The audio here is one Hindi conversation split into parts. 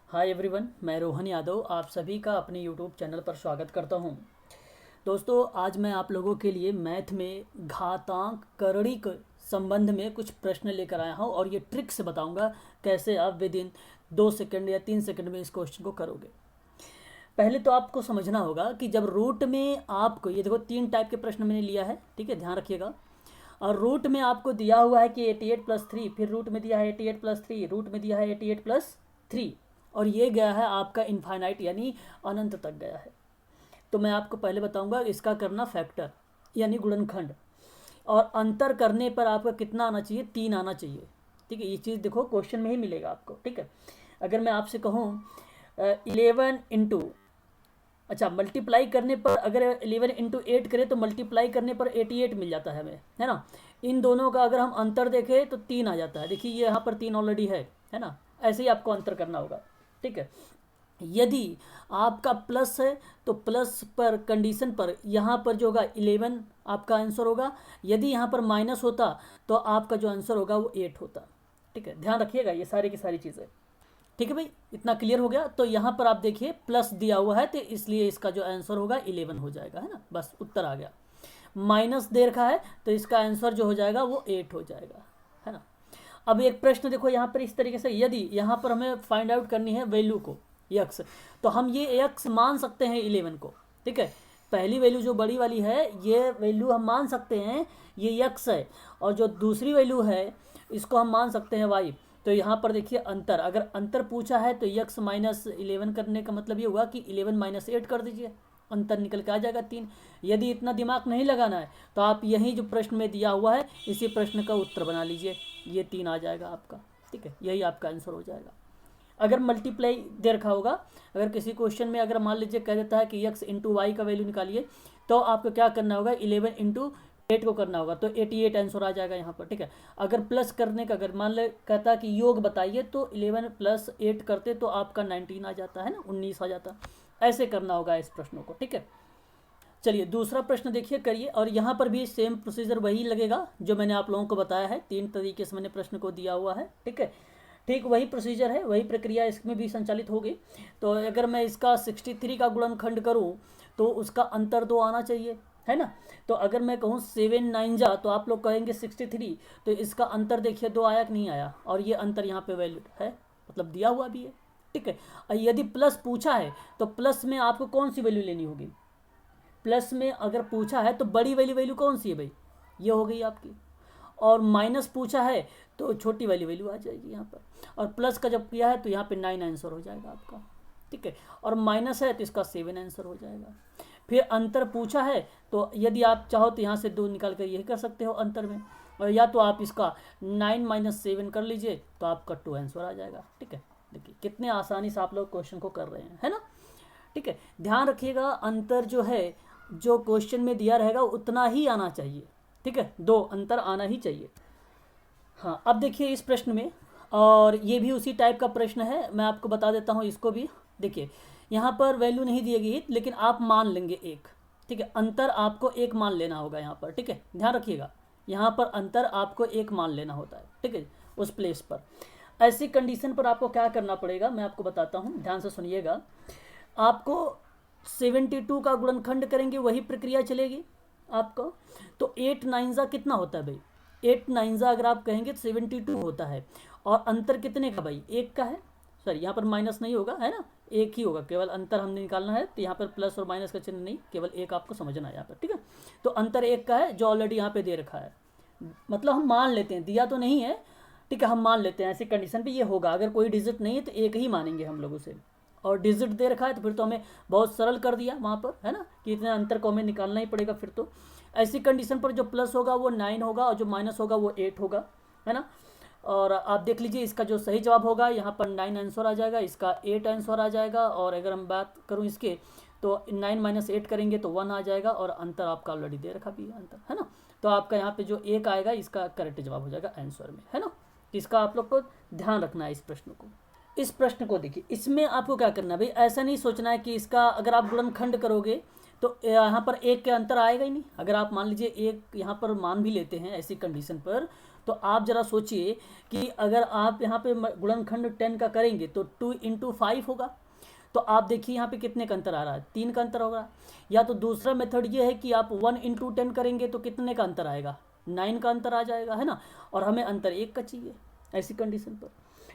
हाय एवरीवन, मैं रोहन यादव आप सभी का अपने यूट्यूब चैनल पर स्वागत करता हूं। दोस्तों, आज मैं आप लोगों के लिए मैथ में घातांक करड़ी के संबंध में कुछ प्रश्न लेकर आया हूं और ये ट्रिक से बताऊंगा कैसे आप विद इन 2 सेकंड या 3 सेकंड में इस क्वेश्चन को करोगे। पहले तो आपको समझना होगा कि जब रूट में आपको ये देखो 3 टाइप के प्रश्न मैंने लिया है, ठीक है, ध्यान रखिएगा। और रूट में आपको दिया हुआ है कि 88+3, फिर रूट में दिया है 88+3, रूट में दिया है 88+3, और ये गया है आपका इनफाइनाइट यानी अनंत तक गया है। तो मैं आपको पहले बताऊंगा इसका करना फैक्टर यानी गुणनखंड, और अंतर करने पर आपका कितना आना चाहिए, 3 आना चाहिए। ठीक है, ये चीज़ देखो क्वेश्चन में ही मिलेगा आपको। ठीक है, अगर मैं आपसे कहूँ 11 इंटू, अच्छा मल्टीप्लाई करने पर अगर 11 इंटू 8 करें तो मल्टीप्लाई करने पर 88 मिल जाता है हमें, है ना। इन दोनों का अगर हम अंतर देखें तो 3 आ जाता है। देखिए ये यहाँ पर 3 ऑलरेडी है ना। ऐसे ही आपको अंतर करना होगा। ठीक है, यदि आपका प्लस है तो प्लस पर कंडीशन पर यहाँ पर जो होगा 11 आपका आंसर होगा। यदि यहाँ पर माइनस होता तो आपका जो आंसर होगा वो 8 होता। ठीक है, ध्यान रखिएगा ये सारी की सारी चीज़ें। ठीक है भाई, इतना क्लियर हो गया। तो यहाँ पर आप देखिए प्लस दिया हुआ है तो इसलिए इसका जो आंसर होगा 11 हो जाएगा, है ना। बस उत्तर आ गया। माइनस दे रखा है तो इसका आंसर जो हो जाएगा वो 8 हो जाएगा, है ना। अब एक प्रश्न देखो यहाँ पर इस तरीके से, यदि यहाँ पर हमें फाइंड आउट करनी है वैल्यू को यक्स, तो हम ये यक्स मान सकते हैं 11 को। ठीक है, पहली वैल्यू जो बड़ी वाली है ये वैल्यू हम मान सकते हैं ये यक्स है, और जो दूसरी वैल्यू है इसको हम मान सकते हैं वाई। तो यहाँ पर देखिए अंतर, अगर अंतर पूछा है तो यक्स -11 करने का मतलब ये हुआ कि 11 - 8 कर दीजिए, अंतर निकल के आ जाएगा 3। यदि इतना दिमाग नहीं लगाना है तो आप यही जो प्रश्न में दिया हुआ है इसी प्रश्न का उत्तर बना लीजिए, ये 3 आ जाएगा आपका। ठीक है, यही आपका आंसर हो जाएगा। अगर मल्टीप्लाई दे रखा होगा, अगर किसी क्वेश्चन में अगर मान लीजिए कह देता है कि यक्स इंटू वाई का वैल्यू निकालिए, तो आपको क्या करना होगा 11 × 8 को करना होगा, तो 88 आंसर आ जाएगा यहाँ पर। ठीक है, अगर प्लस करने का अगर मान ले कहता है कि योग बताइए तो 11 + 8 करते तो आपका 19 आ जाता है ना, 19 आ जाता। ऐसे करना होगा इस प्रश्नों को। ठीक है, चलिए दूसरा प्रश्न देखिए करिए, और यहाँ पर भी सेम प्रोसीजर वही लगेगा जो मैंने आप लोगों को बताया है। 3 तरीके से मैंने प्रश्न को दिया हुआ है। ठीक है, ठीक वही प्रोसीजर है, वही प्रक्रिया इसमें भी संचालित होगी। तो अगर मैं इसका 63 का गुणनखंड करूँ तो उसका अंतर 2 आना चाहिए, है ना। तो अगर मैं कहूँ 7 9 जा तो आप लोग कहेंगे 63, तो इसका अंतर देखिए 2 आया कि नहीं आया, और ये अंतर यहाँ पे वैलिड है, मतलब दिया हुआ भी है। ठीक है, और यदि प्लस पूछा है तो प्लस में आपको कौन सी वैल्यू लेनी होगी, प्लस में अगर पूछा है तो बड़ी वाली वैल्यू कौन सी है भाई, ये हो गई आपकी। और माइनस पूछा है तो छोटी वाली वैल्यू आ जाएगी यहाँ पर, और प्लस का जब किया है तो यहाँ पे 9 आंसर हो जाएगा आपका। ठीक है, और माइनस है तो इसका 7 आंसर हो जाएगा। फिर अंतर पूछा है तो यदि आप चाहो तो यहाँ से 2 निकाल कर यही कर सकते हो अंतर में, और या तो आप इसका 9 - 7 कर लीजिए तो आपका 2 आंसर आ जाएगा। ठीक है, देखिए कितने आसानी से आप लोग क्वेश्चन को कर रहे हैं, है ना। ठीक है, ध्यान रखिएगा अंतर जो है जो क्वेश्चन में दिया रहेगा उतना ही आना चाहिए। ठीक है, 2 अंतर आना ही चाहिए। हाँ, अब देखिए इस प्रश्न में, और ये भी उसी टाइप का प्रश्न है, मैं आपको बता देता हूँ इसको भी। देखिए यहाँ पर वैल्यू नहीं दी गई लेकिन आप मान लेंगे 1। ठीक है, अंतर आपको 1 मान लेना होगा यहाँ पर। ठीक है, ध्यान रखिएगा यहाँ पर अंतर आपको 1 मान लेना होता है। ठीक है, उस प्लेस पर ऐसी कंडीशन पर आपको क्या करना पड़ेगा मैं आपको बताता हूँ, ध्यान से सुनिएगा। आपको 72 का गुणनखंड करेंगे वही प्रक्रिया चलेगी आपको। तो 8 9 जा कितना होता है भाई, 8 9 जा अगर आप कहेंगे तो 72 होता है, और अंतर कितने का भाई, 1 का है। सॉरी यहाँ पर माइनस नहीं होगा, है ना, 1 ही होगा, केवल अंतर हमने निकालना है। तो यहाँ पर प्लस और माइनस का चिन्ह नहीं, केवल 1 आपको समझना है यहाँ पर। ठीक है, तो अंतर 1 का है जो ऑलरेडी यहाँ पे दे रखा है, मतलब हम मान लेते हैं, दिया तो नहीं है। ठीक है, हम मान लेते हैं ऐसी कंडीशन पे ये होगा, अगर कोई डिजिट नहीं है तो 1 ही मानेंगे हम लोग उसे, और डिजिट दे रखा है तो फिर तो हमें बहुत सरल कर दिया वहाँ पर, है ना, कि इतने अंतर को हमें निकालना ही पड़ेगा। फिर तो ऐसी कंडीशन पर जो प्लस होगा वो 9 होगा और जो माइनस होगा वो 8 होगा, है ना। और आप देख लीजिए इसका जो सही जवाब होगा यहाँ पर 9 आंसर आ जाएगा, इसका 8 आंसर आ जाएगा। और अगर हम बात करूँ इसके तो 9 - 8 करेंगे तो 1 आ जाएगा, और अंतर आपका ऑलरेडी दे रखा भी है अंतर, है ना। तो आपका यहाँ पे जो 1 आएगा इसका करेक्ट जवाब हो जाएगा आंसर में, है ना। इसका आप लोग को ध्यान रखना है इस प्रश्न को। इस प्रश्न को देखिए, इसमें आपको क्या करना है भाई, ऐसा नहीं सोचना है कि इसका अगर आप गुणनखंड करोगे तो यहाँ पर 1 के अंतर आएगा ही नहीं। अगर आप मान लीजिए 1 यहाँ पर मान भी लेते हैं ऐसी कंडीशन पर, तो आप ज़रा सोचिए कि अगर आप यहाँ पे गुणनखंड 10 का करेंगे तो 2 इंटू 5 होगा। तो आप देखिए यहाँ पे कितने का अंतर आ रहा है, 3 का अंतर होगा। या तो दूसरा मेथड ये है कि आप 1 इंटू 10 करेंगे तो कितने का अंतर आएगा, 9 का अंतर आ जाएगा, है ना। और हमें अंतर 1 का चाहिए ऐसी कंडीशन पर।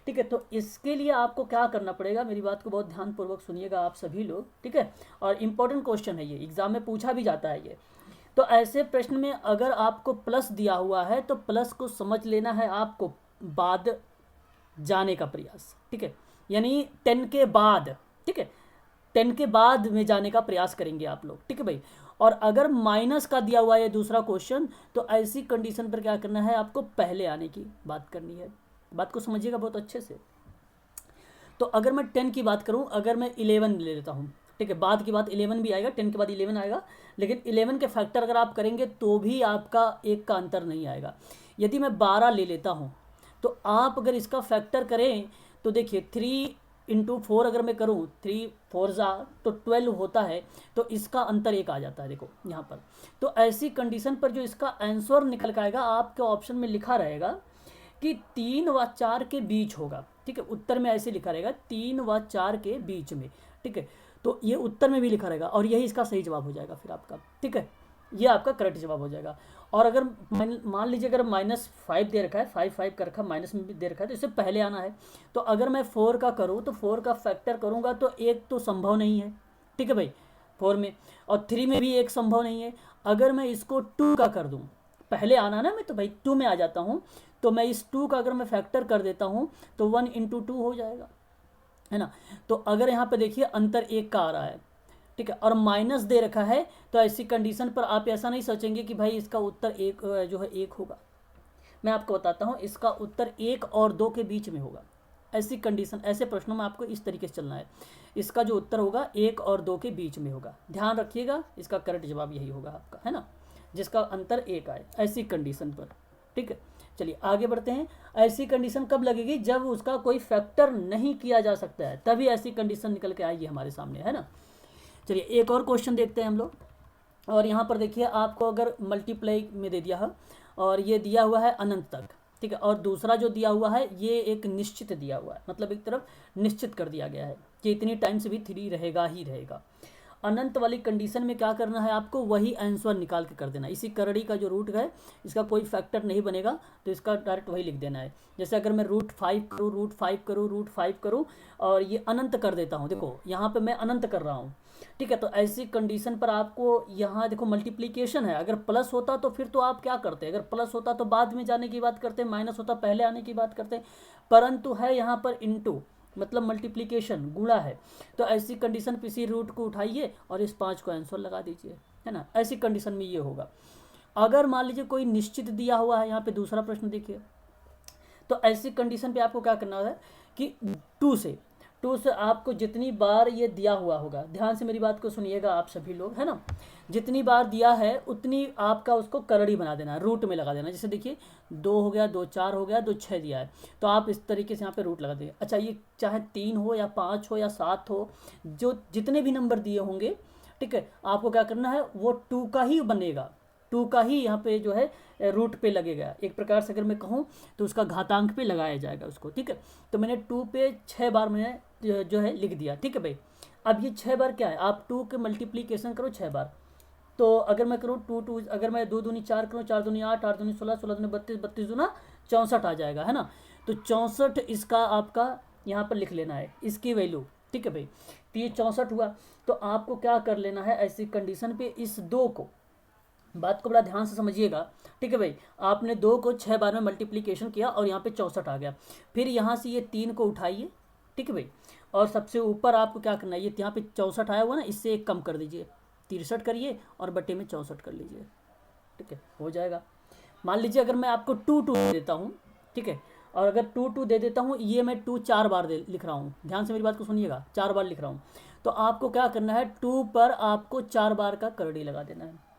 ठीक है, तो इसके लिए आपको क्या करना पड़ेगा, मेरी बात को बहुत ध्यानपूर्वक सुनिएगा आप सभी लोग। ठीक है, और इम्पोर्टेंट क्वेश्चन है ये, एग्जाम में पूछा भी जाता है ये। तो ऐसे प्रश्न में अगर आपको प्लस दिया हुआ है तो प्लस को समझ लेना है आपको बाद जाने का प्रयास। ठीक है, यानी 10 के बाद, ठीक है, 10 के बाद में जाने का प्रयास करेंगे आप लोग। ठीक है भाई, और अगर माइनस का दिया हुआ है दूसरा क्वेश्चन तो ऐसी कंडीशन पर क्या करना है, आपको पहले आने की बात करनी है। बात को समझिएगा बहुत अच्छे से। तो अगर मैं 10 की बात करूं, अगर मैं 11 ले लेता हूं, ठीक है, बाद की बात 11 भी आएगा, 10 के बाद 11 आएगा, लेकिन 11 के फैक्टर अगर आप करेंगे तो भी आपका 1 का अंतर नहीं आएगा। यदि मैं 12 ले लेता हूँ तो आप अगर इसका फैक्टर करें तो देखिए 3 इंटू 4 अगर मैं करूँ, 3 4 जा तो 12 होता है, तो इसका अंतर 1 आ जाता है देखो यहाँ पर। तो ऐसी कंडीशन पर जो इसका आंसर निकल कर आएगा, आपके ऑप्शन में लिखा रहेगा कि 3 व 4 के बीच होगा। ठीक है, उत्तर में ऐसे लिखा रहेगा 3 व 4 के बीच में। ठीक है, तो ये उत्तर में भी लिखा रहेगा और यही इसका सही जवाब हो जाएगा फिर आपका। ठीक है, ये आपका करेक्ट जवाब हो जाएगा। और अगर मान लीजिए अगर -5 दे रखा है, 5 कर रखा, माइनस में भी दे रखा है, तो इससे पहले आना है। तो अगर मैं 4 का करूँ तो 4 का फैक्टर करूँगा तो 1 तो संभव नहीं है। ठीक है भाई, 4 में, और 3 में भी 1 संभव नहीं है। अगर मैं इसको 2 का कर दूँ, पहले आना ना, मैं तो भाई 2 में आ जाता हूँ, तो मैं इस 2 का अगर मैं फैक्टर कर देता हूँ तो 1 इंटू 2 हो जाएगा, है ना। तो अगर यहाँ पे देखिए अंतर 1 का आ रहा है, ठीक है, और माइनस दे रखा है, तो ऐसी कंडीशन पर आप ऐसा नहीं सोचेंगे कि भाई इसका उत्तर 1 जो है 1 होगा। मैं आपको बताता हूँ, इसका उत्तर 1 और 2 के बीच में होगा। ऐसी कंडीशन, ऐसे प्रश्नों में आपको इस तरीके से चलना है। इसका जो उत्तर होगा 1 और 2 के बीच में होगा, ध्यान रखिएगा, इसका करेक्ट जवाब यही होगा आपका, है ना, जिसका अंतर 1 आए ऐसी कंडीशन पर। ठीक है, चलिए आगे बढ़ते हैं। ऐसी कंडीशन कब लगेगी, जब उसका कोई फैक्टर नहीं किया जा सकता है, तभी ऐसी कंडीशन निकल के आएगी हमारे सामने, है ना। चलिए एक और क्वेश्चन देखते हैं हम लोग। और यहाँ पर देखिए आपको अगर मल्टीप्लाई में दे दिया है और ये दिया हुआ है अनंत तक, ठीक है, और दूसरा जो दिया हुआ है ये एक निश्चित दिया हुआ है, मतलब एक तरफ निश्चित कर दिया गया है कि इतनी टाइम्स भी 3 रहेगा ही रहेगा। अनंत वाली कंडीशन में क्या करना है आपको, वही आंसर निकाल के कर देना। इसी करड़ी का जो रूट है, इसका कोई फैक्टर नहीं बनेगा तो इसका डायरेक्ट वही लिख देना है। जैसे अगर मैं √5 करूँ, √5 करूँ, √5 करूँ और ये अनंत कर देता हूँ, देखो यहाँ पे मैं अनंत कर रहा हूँ। ठीक है, तो ऐसी कंडीशन पर आपको यहाँ देखो मल्टीप्लिकेशन है, अगर प्लस होता तो फिर तो आप क्या करते, अगर प्लस होता तो बाद में जाने की बात करते, माइनस होता पहले आने की बात करते, परंतु है यहाँ पर इनटू, मतलब मल्टीप्लिकेशन, गुणा है। तो ऐसी कंडीशन पे इसी रूट को उठाइए और इस 5 को आंसर लगा दीजिए, है ना। ऐसी कंडीशन में ये होगा। अगर मान लीजिए कोई निश्चित दिया हुआ है, यहाँ पे दूसरा प्रश्न देखिए, तो ऐसी कंडीशन पे आपको क्या करना है कि 2 से आपको जितनी बार ये दिया हुआ होगा, ध्यान से मेरी बात को सुनिएगा आप सभी लोग, है ना, जितनी बार दिया है उतनी आपका उसको करड़ी बना देना है, रूट में लगा देना। जैसे देखिए 2 हो गया, 2 4 हो गया, 2 6 दिया है, तो आप इस तरीके से यहाँ पे रूट लगा देंगे। अच्छा, ये चाहे 3 हो या 5 हो या 7 हो, जो जितने भी नंबर दिए होंगे, ठीक है, आपको क्या करना है, वो 2 का ही बनेगा, 2 का ही यहाँ पे जो है रूट पे लगेगा। एक प्रकार से अगर मैं कहूँ तो उसका घातांक पे लगाया जाएगा उसको। ठीक है, तो मैंने 2 पे 6 बार मैंने जो है लिख दिया। ठीक है भाई, अब ये 6 बार क्या है, आप 2 के मल्टीप्लीकेशन करो 6 बार। तो अगर मैं करूँ 2 अगर मैं 2 दूनी 4 करूँ, 4 दूनी 8, 8 दूनी 16, 16 दूनी 32, 32 दूना 64 आ जाएगा, है ना। तो 64 इसका आपका यहाँ पर लिख लेना है, इसकी वैल्यू। ठीक है भाई, तो ये 64 हुआ। तो आपको क्या कर लेना है, ऐसी कंडीशन पे इस 2 को, बात को बड़ा ध्यान से समझिएगा। ठीक है भाई, आपने 2 को 6 बार में मल्टीप्लिकेशन किया और यहाँ पे 64 आ गया। फिर यहाँ से ये 3 को उठाइए, ठीक है भाई, और सबसे ऊपर आपको क्या करना है, ये यहाँ पे 64 आया हुआ ना, इससे एक कम कर दीजिए, 63 करिए और बटे में 64 कर लीजिए। ठीक है, हो जाएगा। मान लीजिए अगर मैं आपको 2 दे देता हूँ, ठीक है, और अगर 2 दे देता हूँ, ये मैं 2 4 बार लिख रहा हूँ, ध्यान से मेरी बात को सुनिएगा, 4 बार लिख रहा हूँ, तो आपको क्या करना है, 2 पर आपको 4 बार का करड़ी लगा देना है।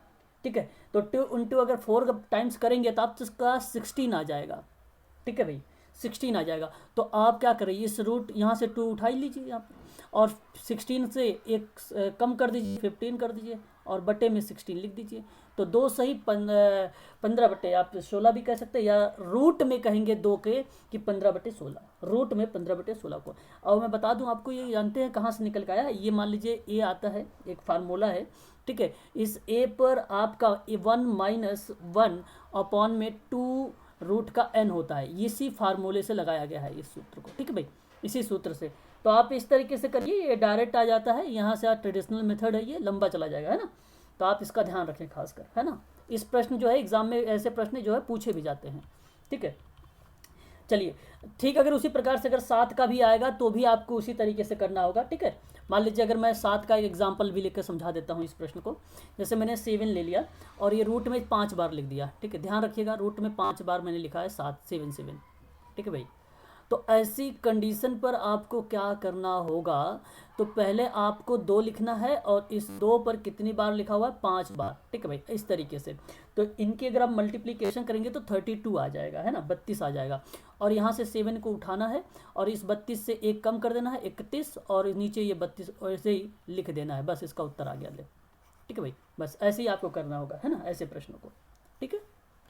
ठीक है, तो 2 अगर 4 टाइम्स करेंगे तो आप इसका 16 आ जाएगा। ठीक है भाई, 16 आ जाएगा। तो आप क्या करें, इस रूट यहाँ से 2 उठा ही लीजिए यहाँ पे, और 16 से एक कम कर दीजिए, 15 कर दीजिए, और बटे में 16 लिख दीजिए। तो 2 सही 15 बटे आप 16 भी कह सकते हैं, या रूट में कहेंगे 2 के कि 15/16, रूट में 15/16 को। और मैं बता दूं आपको, ये जानते हैं कहाँ से निकल के आया? ये मान लीजिए ए आता है, एक फार्मूला है, ठीक है। इस ए पर आपका 1 - 1 में 2 रूट का n होता है, इसी फार्मूले से लगाया गया है इस सूत्र को, ठीक है भाई, इसी सूत्र से। तो आप इस तरीके से करिए, ये डायरेक्ट आ जाता है, यहाँ से ट्रेडिशनल मेथड है, ये लंबा चला जाएगा, है ना। तो आप इसका ध्यान रखें खासकर, है ना। इस प्रश्न जो है एग्जाम में ऐसे प्रश्न जो है पूछे भी जाते हैं, ठीक है। चलिए ठीक, अगर उसी प्रकार से अगर 7 का भी आएगा तो भी आपको उसी तरीके से करना होगा, ठीक है। मान लीजिए अगर मैं 7 का एक एग्जाम्पल भी लेकर समझा देता हूँ इस प्रश्न को। जैसे मैंने 7 ले लिया और ये रूट में 5 बार लिख दिया, ठीक है। ध्यान रखिएगा, रूट में 5 बार मैंने लिखा है 7 ठीक है भाई। तो ऐसी कंडीशन पर आपको क्या करना होगा? तो पहले आपको 2 लिखना है, और इस 2 पर कितनी बार लिखा हुआ है? 5 बार, ठीक है भाई, इस तरीके से। तो इनके अगर आप मल्टीप्लिकेशन करेंगे तो 32 आ जाएगा, है ना, 32 आ जाएगा। और यहाँ से 7 को उठाना है और इस 32 से 1 कम कर देना है, 31, और नीचे ये 32 ऐसे ही लिख देना है, बस इसका उत्तर आ गया ले, ठीक है भाई। बस ऐसे ही आपको करना होगा, है ना, ऐसे प्रश्नों को।